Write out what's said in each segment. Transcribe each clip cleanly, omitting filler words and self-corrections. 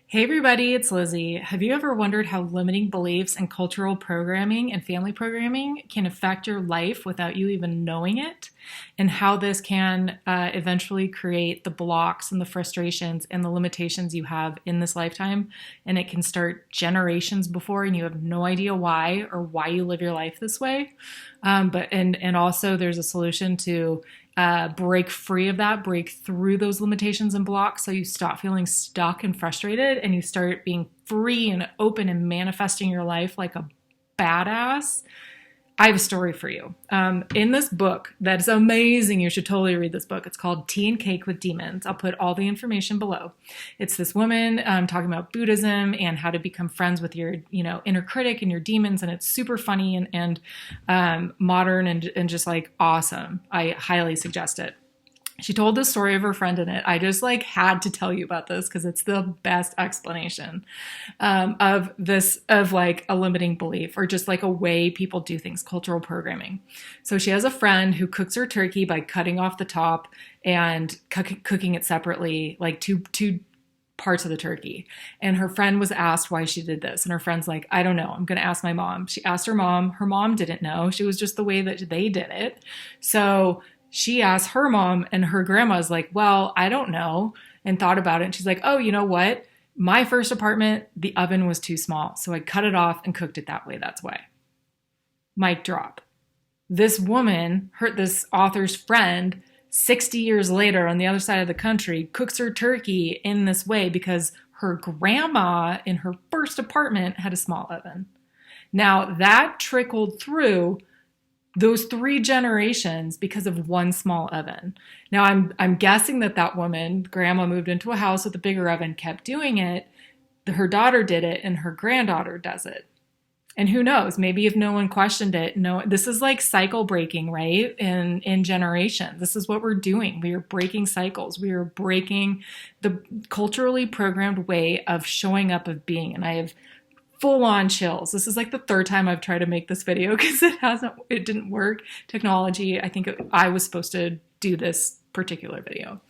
Hey everybody, it's Lizzy. Have you ever wondered how limiting beliefs and cultural programming and family programming can affect your life without you even knowing it? And how this can eventually create the blocks and the frustrations and the limitations you have in this lifetime? And it can start generations before, and you have no idea why or why you live your life this way. But also there's a solution to break free of that, break through those limitations and blocks so you stop feeling stuck and frustrated and you start being free and open and manifesting your life like a badass. I have a story for you. In this book that's amazing, you should totally read this book. It's called Tea and Cake with Demons. I'll put all the information below. It's this woman talking about Buddhism and how to become friends with your, inner critic and your demons, and it's super funny and modern and just like awesome. I highly suggest it. She told the story of her friend in it. I just had to tell you about this because it's the best explanation of a limiting belief or just like a way people do things, cultural programming. So she has a friend who cooks her turkey by cutting off the top and cooking it separately, like two parts of the turkey. And her friend was asked why she did this. And her friend's like, I don't know. I'm going to ask my mom. She asked her mom. Her mom didn't know. She was just the way that they did it. So she asked her mom, and her grandma's like, well, I don't know, and thought about it. And she's like, oh, you know what? My first apartment, the oven was too small. So I cut it off and cooked it that way. That's why. Mic drop. This woman, this author's friend, 60 years later on the other side of the country, cooks her turkey in this way because her grandma in her first apartment had a small oven. Now that trickled through those 3 generations because of one small oven. Now I'm guessing that woman, grandma, moved into a house with a bigger oven, kept doing it. Her daughter did it, and her granddaughter does it. And who knows? Maybe if no one questioned it, no. This is like cycle breaking, right? In generations, this is what we're doing. We are breaking cycles. We are breaking the culturally programmed way of showing up, of being. And I have full-on chills. This is like the 3rd time I've tried to make this video because it didn't work. Technology, I was supposed to do this particular video.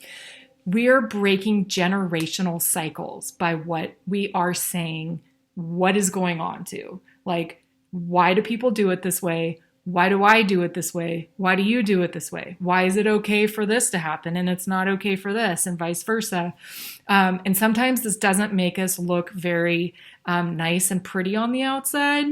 We are breaking generational cycles by what we are saying, what is going on to. Like, why do people do it this way? Why do I do it this way? Why do you do it this way? Why is it okay for this to happen and it's not okay for this, and vice versa? And sometimes this doesn't make us look very nice and pretty on the outside.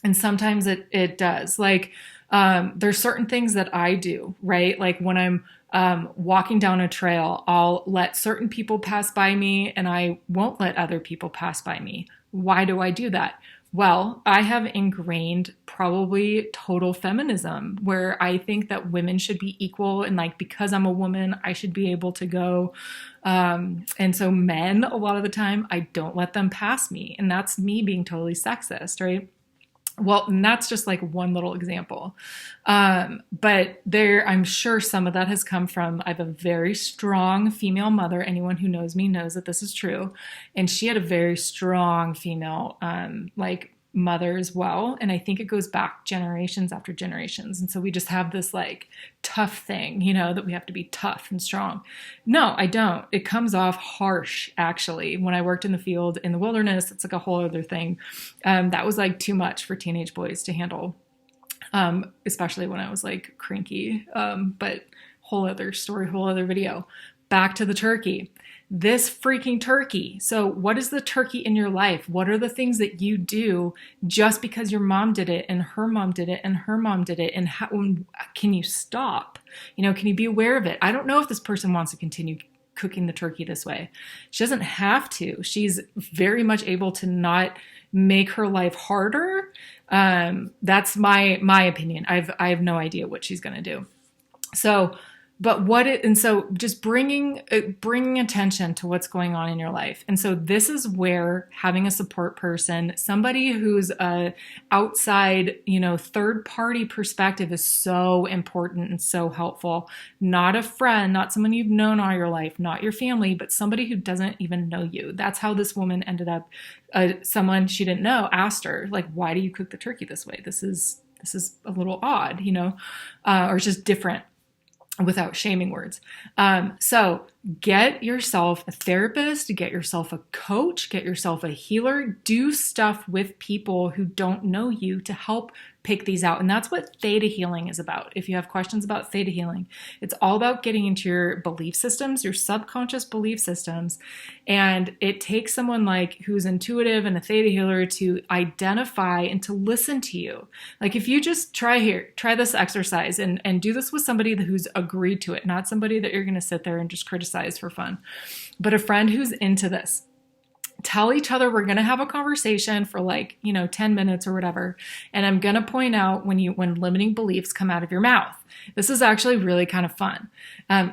And sometimes it does. Like, there's certain things that I do, right? Like when I'm walking down a trail, I'll let certain people pass by me and I won't let other people pass by me. Why do I do that? Well, I have ingrained probably total feminism, where I think that women should be equal, and because I'm a woman, I should be able to go. And so men, a lot of the time, I don't let them pass me. And that's me being totally sexist, right? Well, and that's just like one little example. But I'm sure some of that has come from, I have a very strong female mother. Anyone who knows me knows that this is true. And she had a very strong female, mother as well. And I think it goes back generations after generations. And so we just have this tough thing, that we have to be tough and strong. No, I don't. It comes off harsh, actually. When I worked in the field in the wilderness, it's like a whole other thing. That was too much for teenage boys to handle, especially when I was cranky. But whole other story, whole other video. Back to the turkey. This freaking turkey. So what is the turkey in your life? What are the things that you do just because your mom did it and her mom did it and her mom did it? And how can you stop? Can you be aware of it? I don't know if this person wants to continue cooking the turkey this way. She doesn't have to. She's very much able to not make her life harder. That's my opinion. I have no idea what she's going to do. So just bringing attention to what's going on in your life. And so this is where having a support person, somebody who's a outside, third party perspective is so important and so helpful. Not a friend, not someone you've known all your life, not your family, but somebody who doesn't even know you. That's how this woman ended up, someone she didn't know asked her, why do you cook the turkey this way? This is a little odd, or it's just different. without shaming words. So get yourself a therapist, get yourself a coach, get yourself a healer, do stuff with people who don't know you to help pick these out. And that's what Theta Healing is about. If you have questions about Theta Healing, it's all about getting into your belief systems, your subconscious belief systems. And it takes someone like who's intuitive and a Theta healer to identify and to listen to you. Like if you just try this exercise and do this with somebody who's agreed to it, not somebody that you're going to sit there and just criticize for fun, but a friend who's into this. Tell each other we're going to have a conversation for 10 minutes or whatever. And I'm going to point out when limiting beliefs come out of your mouth. This is actually really kind of fun.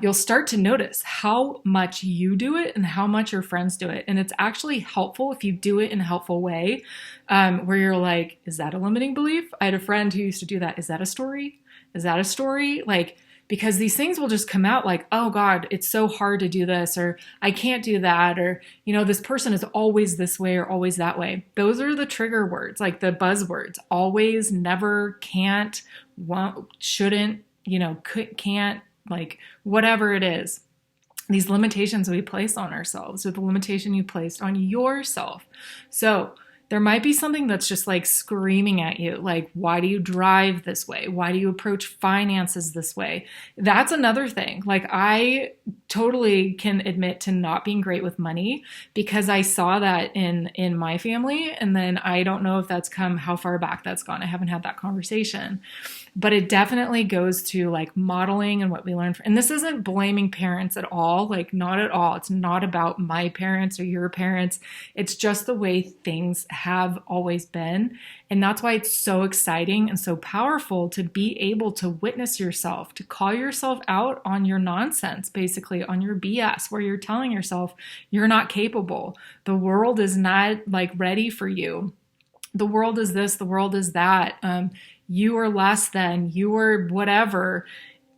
You'll start to notice how much you do it and how much your friends do it. And it's actually helpful if you do it in a helpful way, where you're like, is that a limiting belief? I had a friend who used to do that. Is that a story? Is that a story? Because these things will just come out like, oh God, it's so hard to do this, or I can't do that, or, this person is always this way or always that way. Those are the trigger words, like the buzzwords: always, never, can't, won't, shouldn't, can't, whatever it is. These limitations we place on ourselves, or the limitation you placed on yourself. So there might be something that's just screaming at you, like, why do you drive this way? Why do you approach finances this way? That's another thing. I totally can admit to not being great with money because I saw that in my family. And then I don't know if that's how far back that's gone. I haven't had that conversation. But it definitely goes to modeling and what we learn. And this isn't blaming parents at all, not at all. It's not about my parents or your parents. It's just the way things have always been. And that's why it's so exciting and so powerful to be able to witness yourself, to call yourself out on your nonsense, basically on your BS, where you're telling yourself you're not capable. The world is not ready for you. The world is this, the world is that. You are less than, you are whatever.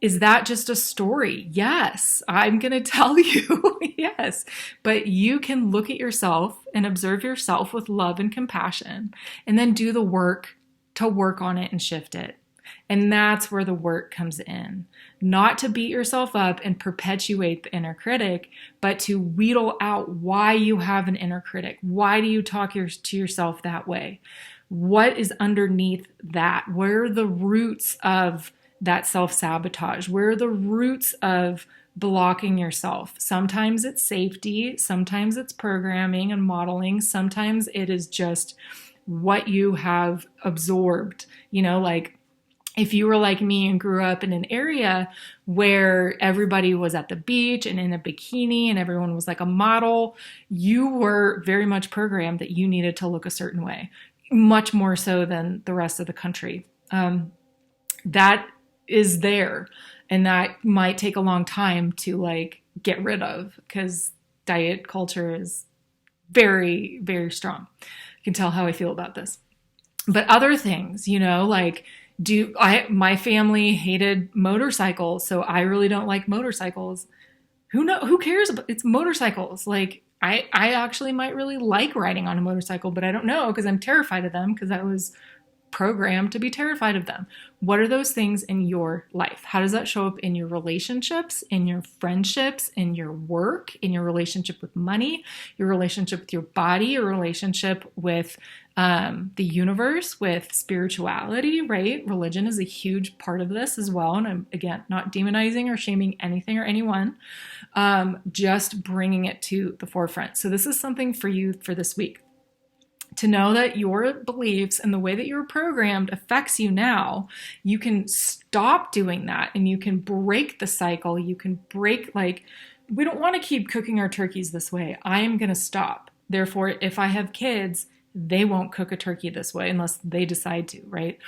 Is that just a story? Yes, I'm going to tell you, yes. But you can look at yourself and observe yourself with love and compassion, and then do the work to work on it and shift it. And that's where the work comes in. Not to beat yourself up and perpetuate the inner critic, but to wheedle out why you have an inner critic. Why do you talk to yourself that way? What is underneath that? Where are the roots of that self-sabotage? Where are the roots of blocking yourself? Sometimes it's safety. Sometimes it's programming and modeling. Sometimes it is just what you have absorbed. If you were like me and grew up in an area where everybody was at the beach and in a bikini and everyone was like a model, you were very much programmed that you needed to look a certain way. Much more so than the rest of the country. That is there, and that might take a long time to get rid of, because diet culture is very, very strong. You can tell how I feel about this. But other things, my family hated motorcycles, so I really don't like motorcycles. Who cares? It's motorcycles. I actually might really like riding on a motorcycle, but I don't know because I'm terrified of them because I was programmed to be terrified of them. What are those things in your life? How does that show up in your relationships, in your friendships, in your work, in your relationship with money, your relationship with your body, your relationship with the universe, with spirituality, right? Religion is a huge part of this as well. And I'm, again, not demonizing or shaming anything or anyone, just bringing it to the forefront. So this is something for you for this week. To know that your beliefs and the way that you're programmed affects you now. You can stop doing that and you can break the cycle. You can break, we don't want to keep cooking our turkeys this way. I am going to stop. Therefore, if I have kids, they won't cook a turkey this way unless they decide to, right?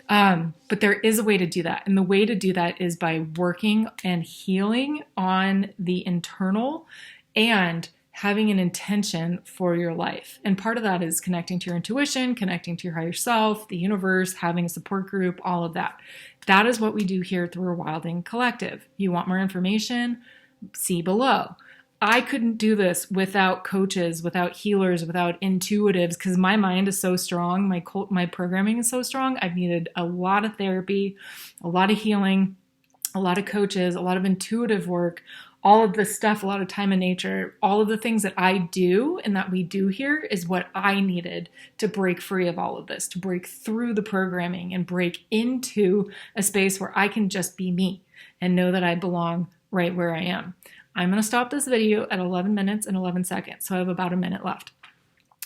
But there is a way to do that. And the way to do that is by working and healing on the internal and having an intention for your life. And part of that is connecting to your intuition, connecting to your higher self, the universe, having a support group, all of that. That is what we do here through ReWilding Collective. You want more information? See below. I couldn't do this without coaches, without healers, without intuitives, because my mind is so strong. My programming is so strong. I've needed a lot of therapy, a lot of healing, a a lot of coaches, a lot of intuitive work, all of this stuff, a lot of time in nature, all of the things that I do and that we do here is what I needed to break free of all of this, to break through the programming and break into a space where I can just be me and know that I belong right where I am. I'm going to stop this video at 11 minutes and 11 seconds, so I have about a minute left.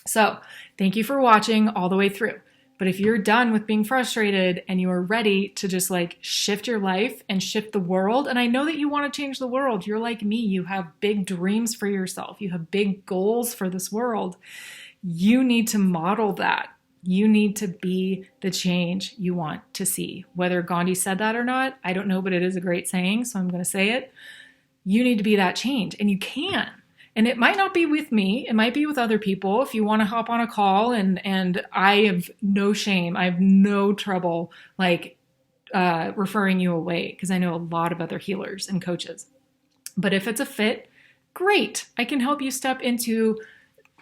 So thank you for watching all the way through. But if you're done with being frustrated and you are ready to just like shift your life and shift the world, and I know that you want to change the world, you're like me, you have big dreams for yourself, you have big goals for this world, you need to model that. You need to be the change you want to see. Whether Gandhi said that or not, I don't know, but it is a great saying, so I'm going to say it. You need to be that change, and you can. And it might not be with me. It might be with other people. If you want to hop on a call, and I have no shame. I have no trouble like referring you away because I know a lot of other healers and coaches. But if it's a fit, great. I can help you step into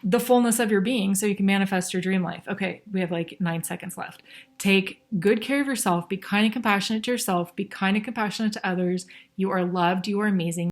the fullness of your being so you can manifest your dream life. Okay, we have like 9 seconds left. Take good care of yourself. Be kind and compassionate to yourself. Be kind and compassionate to others. You are loved. You are amazing.